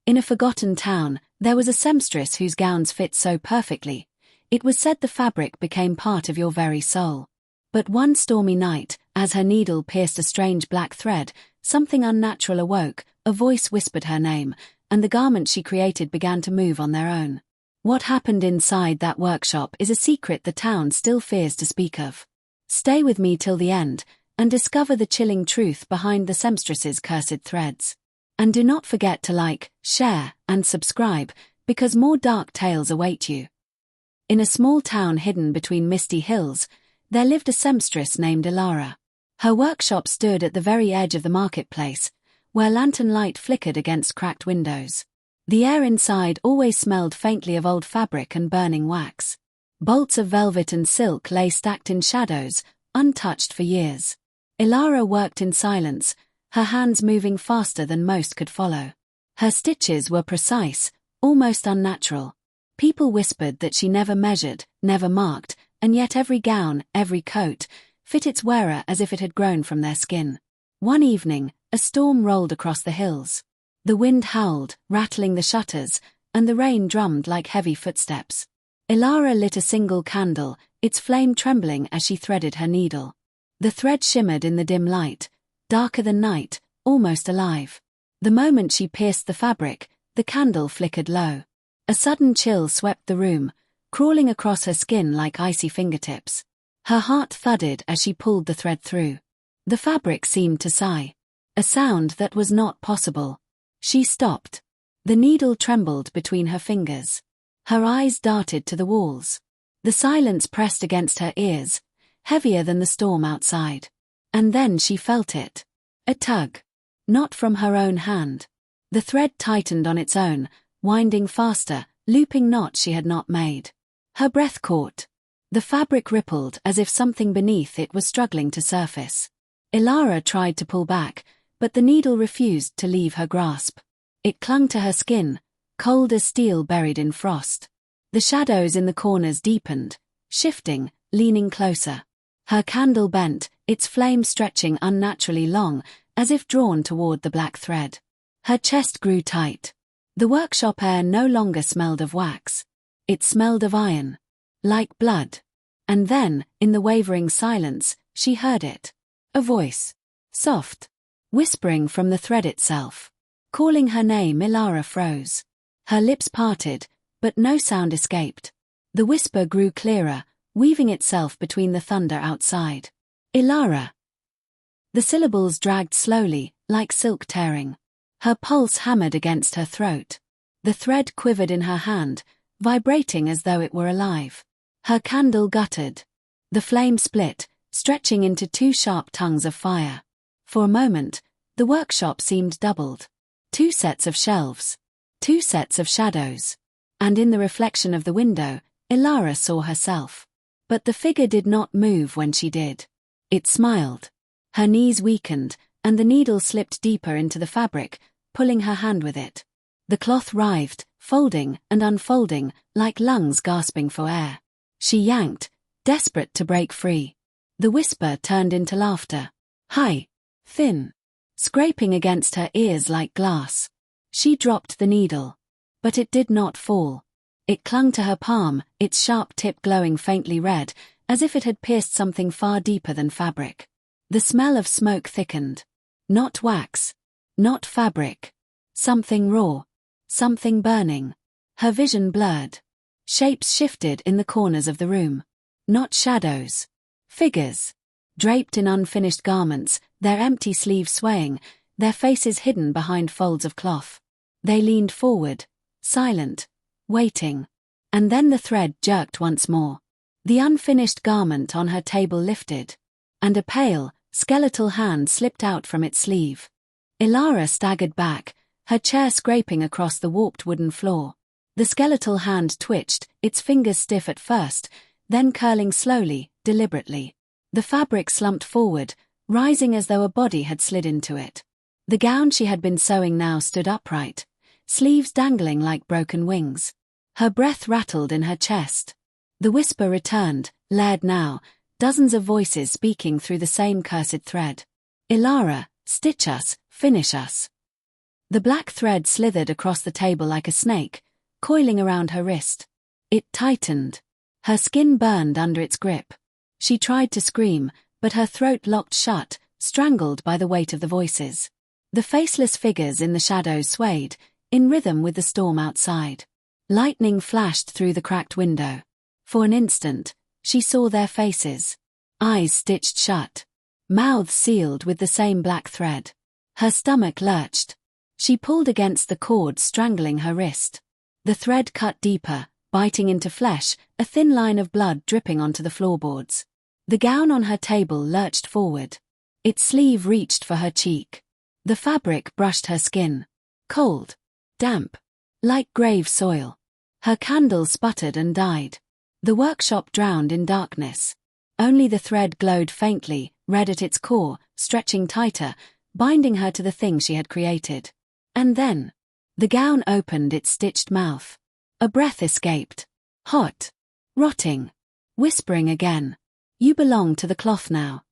In a forgotten town, there was a seamstress whose gowns fit so perfectly. It was said the fabric became part of your very soul. But one stormy night, as her needle pierced a strange black thread, something unnatural awoke, a voice whispered her name, and the garments she created began to move on their own. What happened inside that workshop is a secret the town still fears to speak of. Stay with me till the end, and discover the chilling truth behind the seamstress's cursed threads. And do not forget to like, share, and subscribe, because more dark tales await you. In a small town hidden between misty hills, there lived a seamstress named Elara. Her workshop stood at the very edge of the marketplace, where lantern light flickered against cracked windows. The air inside always smelled faintly of old fabric and burning wax. Bolts of velvet and silk lay stacked in shadows, untouched for years. Elara worked in silence, her hands moving faster than most could follow. Her stitches were precise, almost unnatural. People whispered that she never measured, never marked, and yet every gown, every coat, fit its wearer as if it had grown from their skin. One evening, a storm rolled across the hills. The wind howled, rattling the shutters, and the rain drummed like heavy footsteps. Elara lit a single candle, its flame trembling as she threaded her needle. The thread shimmered in the dim light, darker than night, almost alive. The moment she pierced the fabric, the candle flickered low. A sudden chill swept the room, crawling across her skin like icy fingertips. Her heart thudded as she pulled the thread through. The fabric seemed to sigh. A sound that was not possible. She stopped. The needle trembled between her fingers. Her eyes darted to the walls. The silence pressed against her ears, heavier than the storm outside. And then she felt it. A tug. Not from her own hand. The thread tightened on its own, winding faster, looping knots she had not made. Her breath caught. The fabric rippled as if something beneath it was struggling to surface. Elara tried to pull back, but the needle refused to leave her grasp. It clung to her skin, cold as steel buried in frost. The shadows in the corners deepened, shifting, leaning closer. Her candle bent, its flame stretching unnaturally long, as if drawn toward the black thread. Her chest grew tight. The workshop air no longer smelled of wax. It smelled of iron. Like blood. And then, in the wavering silence, she heard it. A voice. Soft. Whispering from the thread itself. Calling her name. Elara froze. Her lips parted, but no sound escaped. The whisper grew clearer, weaving itself between the thunder outside. Elara. The syllables dragged slowly, like silk tearing. Her pulse hammered against her throat. The thread quivered in her hand, vibrating as though it were alive. Her candle guttered. The flame split, stretching into two sharp tongues of fire. For a moment, the workshop seemed doubled. 2 sets of shelves. 2 sets of shadows. And in the reflection of the window, Elara saw herself. But the figure did not move when she did. It smiled. Her knees weakened, and the needle slipped deeper into the fabric, pulling her hand with it. The cloth writhed, folding and unfolding, like lungs gasping for air. She yanked, desperate to break free. The whisper turned into laughter. High. Thin. Scraping against her ears like glass. She dropped the needle. But it did not fall. It clung to her palm, its sharp tip glowing faintly red, as if it had pierced something far deeper than fabric. The smell of smoke thickened. Not wax. Not fabric. Something raw. Something burning. Her vision blurred. Shapes shifted in the corners of the room. Not shadows. Figures. Draped in unfinished garments, their empty sleeves swaying, their faces hidden behind folds of cloth. They leaned forward, silent, waiting. And then the thread jerked once more. The unfinished garment on her table lifted. And a pale, skeletal hand slipped out from its sleeve. Elara staggered back, her chair scraping across the warped wooden floor. The skeletal hand twitched, its fingers stiff at first, then curling slowly, deliberately. The fabric slumped forward, rising as though a body had slid into it. The gown she had been sewing now stood upright, sleeves dangling like broken wings. Her breath rattled in her chest. The whisper returned, layered now, dozens of voices speaking through the same cursed thread. Elara, stitch us, finish us. The black thread slithered across the table like a snake, coiling around her wrist. It tightened. Her skin burned under its grip. She tried to scream, but her throat locked shut, strangled by the weight of the voices. The faceless figures in the shadows swayed, in rhythm with the storm outside. Lightning flashed through the cracked window. For an instant, she saw their faces. Eyes stitched shut. Mouths sealed with the same black thread. Her stomach lurched. She pulled against the cord strangling her wrist. The thread cut deeper, biting into flesh, a thin line of blood dripping onto the floorboards. The gown on her table lurched forward. Its sleeve reached for her cheek. The fabric brushed her skin. Cold. Damp. Like grave soil. Her candle sputtered and died. The workshop drowned in darkness. Only the thread glowed faintly, red at its core, stretching tighter, binding her to the thing she had created. And then, the gown opened its stitched mouth. A breath escaped. Hot. Rotting. Whispering again. You belong to the cloth now.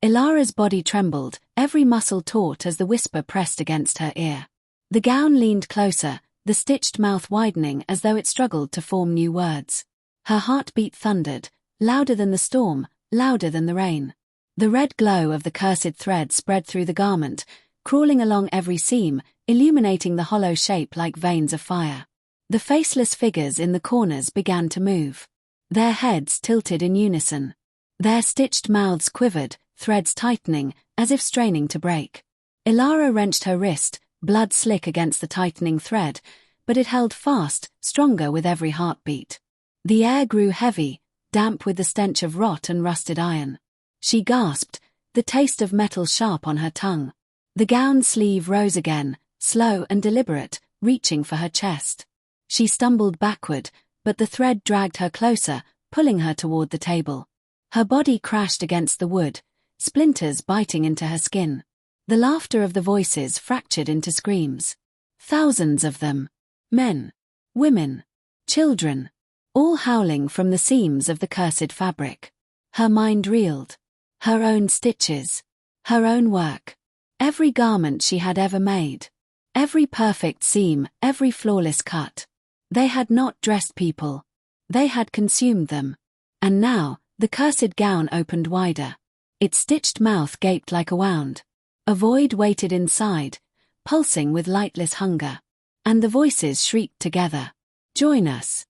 Elara's body trembled, every muscle taut as the whisper pressed against her ear. The gown leaned closer, the stitched mouth widening as though it struggled to form new words. Her heartbeat thundered, louder than the storm, louder than the rain. The red glow of the cursed thread spread through the garment, crawling along every seam, illuminating the hollow shape like veins of fire. The faceless figures in the corners began to move. Their heads tilted in unison. Their stitched mouths quivered, threads tightening, as if straining to break. Elara wrenched her wrist, blood slick against the tightening thread, but it held fast, stronger with every heartbeat. The air grew heavy, damp with the stench of rot and rusted iron. She gasped, the taste of metal sharp on her tongue. The gown's sleeve rose again, slow and deliberate, reaching for her chest. She stumbled backward, but the thread dragged her closer, pulling her toward the table. Her body crashed against the wood, splinters biting into her skin. The laughter of the voices fractured into screams. Thousands of them. Men. Women. Children. All howling from the seams of the cursed fabric. Her mind reeled. Her own stitches. Her own work. Every garment she had ever made. Every perfect seam, every flawless cut. They had not dressed people. They had consumed them. And now, the cursed gown opened wider. Its stitched mouth gaped like a wound. A void waited inside, pulsing with lightless hunger. And the voices shrieked together. Join us.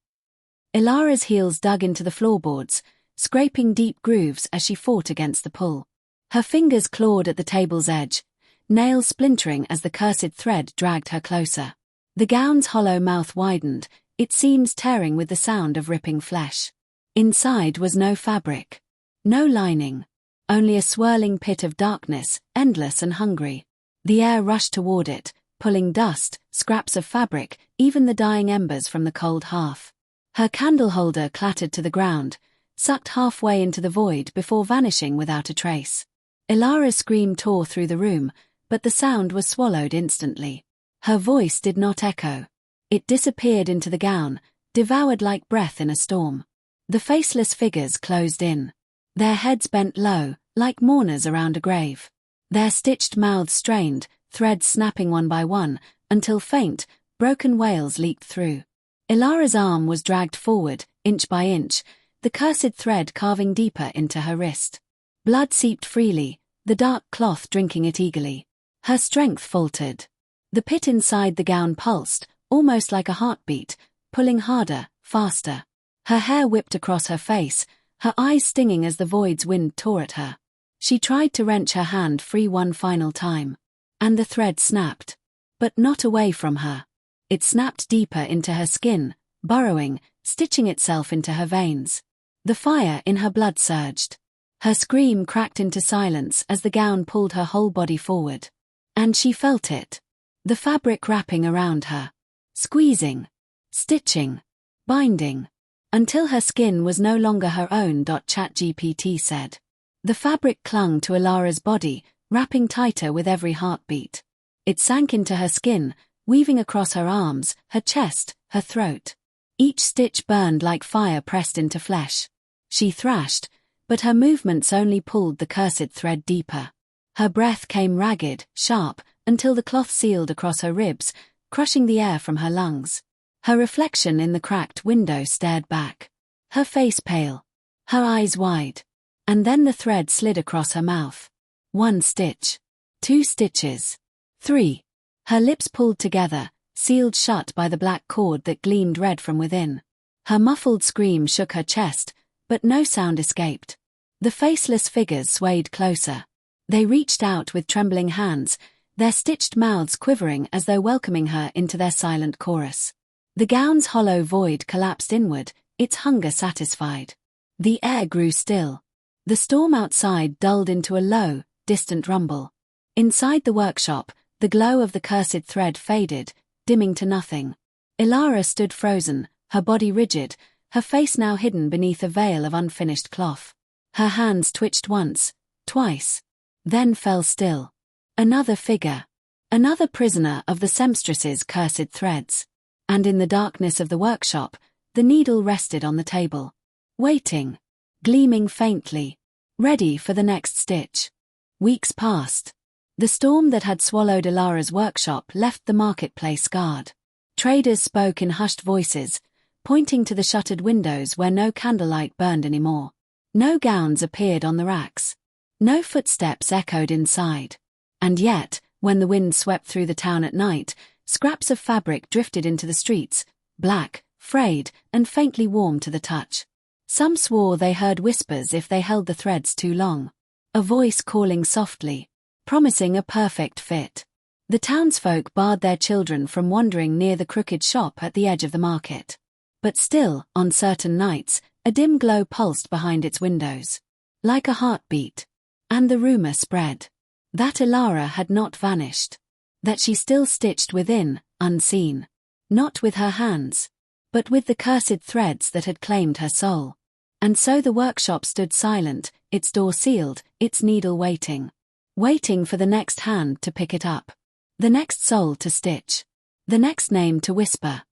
Elara's heels dug into the floorboards, scraping deep grooves as she fought against the pull. Her fingers clawed at the table's edge, nails splintering as the cursed thread dragged her closer. The gown's hollow mouth widened, its seams tearing with the sound of ripping flesh. Inside was no fabric. No lining. Only a swirling pit of darkness, endless and hungry. The air rushed toward it, pulling dust, scraps of fabric, even the dying embers from the cold hearth. Her candle holder clattered to the ground, sucked halfway into the void before vanishing without a trace. Elara's scream tore through the room, but the sound was swallowed instantly. Her voice did not echo. It disappeared into the gown, devoured like breath in a storm. The faceless figures closed in. Their heads bent low, like mourners around a grave. Their stitched mouths strained, threads snapping one by one, until faint, broken wails leaked through. Elara's arm was dragged forward, inch by inch, the cursed thread carving deeper into her wrist. Blood seeped freely, the dark cloth drinking it eagerly. Her strength faltered. The pit inside the gown pulsed, almost like a heartbeat, pulling harder, faster. Her hair whipped across her face, her eyes stinging as the void's wind tore at her. She tried to wrench her hand free one final time. And the thread snapped. But not away from her. It snapped deeper into her skin, burrowing, stitching itself into her veins. The fire in her blood surged. Her scream cracked into silence as the gown pulled her whole body forward. And she felt it. The fabric wrapping around her. Squeezing. Stitching. Binding. Until her skin was no longer her own. ChatGPT said. The fabric clung to Elara's body, wrapping tighter with every heartbeat. It sank into her skin, weaving across her arms, her chest, her throat. Each stitch burned like fire pressed into flesh. She thrashed, but her movements only pulled the cursed thread deeper. Her breath came ragged, sharp, until the cloth sealed across her ribs, crushing the air from her lungs. Her reflection in the cracked window stared back, her face pale, her eyes wide. And then the thread slid across her mouth. 1 stitch. 2 stitches. 3. Her lips pulled together, sealed shut by the black cord that gleamed red from within. Her muffled scream shook her chest, but no sound escaped. The faceless figures swayed closer. They reached out with trembling hands, their stitched mouths quivering as though welcoming her into their silent chorus. The gown's hollow void collapsed inward, its hunger satisfied. The air grew still. The storm outside dulled into a low, distant rumble. Inside the workshop, the glow of the cursed thread faded, dimming to nothing. Elara stood frozen, her body rigid, her face now hidden beneath a veil of unfinished cloth. Her hands twitched once, twice, then fell still. Another figure. Another prisoner of the seamstress's cursed threads. And in the darkness of the workshop, the needle rested on the table. Waiting. Gleaming faintly. Ready for the next stitch. Weeks passed. The storm that had swallowed Elara's workshop left the marketplace scarred. Traders spoke in hushed voices, pointing to the shuttered windows where no candlelight burned anymore. No gowns appeared on the racks. No footsteps echoed inside. And yet, when the wind swept through the town at night, scraps of fabric drifted into the streets, black, frayed, and faintly warm to the touch. Some swore they heard whispers if they held the threads too long. A voice calling softly, promising a perfect fit. The townsfolk barred their children from wandering near the crooked shop at the edge of the market. But still, on certain nights, a dim glow pulsed behind its windows. Like a heartbeat. And the rumor spread. That Elara had not vanished. That she still stitched within, unseen. Not with her hands, but with the cursed threads that had claimed her soul. And so the workshop stood silent, its door sealed, its needle waiting. Waiting for the next hand to pick it up. The next soul to stitch. The next name to whisper.